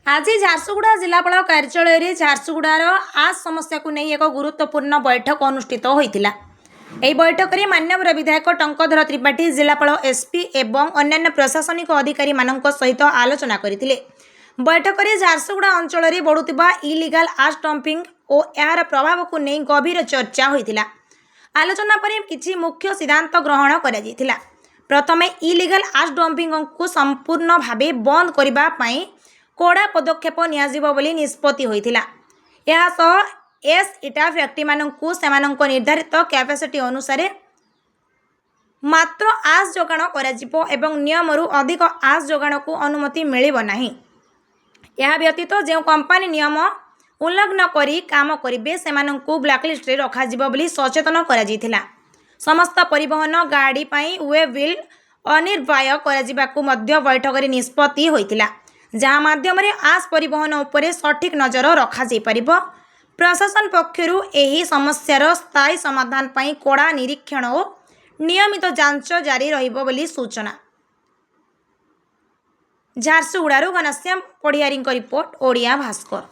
आज झारसुगुड़ा जिलापाल कार्यालय झारसुगुड़ार आज समस्या को नहीं एक गुरुत्वपूर्ण बैठक अनुष्ठित होता। यह बैठक में माननीय विधायक टंकधर त्रिपाठी जिलापाल एसपी एवं अन्य प्रशासनिक अधिकारी सहित आलोचना करते। बैठक में झारसुगुड़ा अंचल में बढ़ुवा इलिगाल आश डंपिंग और यार प्रभाव को नहीं गभीर चर्चा होता। आलोचना पर किसी मुख्य सिद्धांत ग्रहण करा। प्रथमे इलिगाल आश डंपिंग को संपूर्ण भाव बंद करने कड़ा पदक्षेप नियाजिबो निष्पत्ति होइथिला। यह सह एस इटा फैक्ट्री माननकु सेमानंको निर्धारित कैपेसिटी अनुसार मात्र आश जोगाण कराजिबो एवं नियमरु अधिक आश जोगाण को अनुमति मिलिबो नाही। यह व्यतीत जो कंपनी नियम उल्लंघन करी काम करिबे सेमानंकु ब्लैकलिस्ट रे रखा जिबो बोली सचेतन करा जिथिला। समस्त परिवहन गाड़ी पई वे बिल अनिर्वाय करा जिबाकु मध्य बैठक रे निष्पत्ति होइथिला, जहाँ माध्यम आश परिवहन उपरे सठिक नजर रखा जाई परिबो। प्रशासन पक्षरु एही समस्यार स्थायी समाधान पई कड़ा निरीक्षण और नियमित जांच जारी रहिबो बोली सूचना। झारसुगुड़ारू घनश्याम पढ़ियारी रिपोर्ट, ओडिया भास्कर।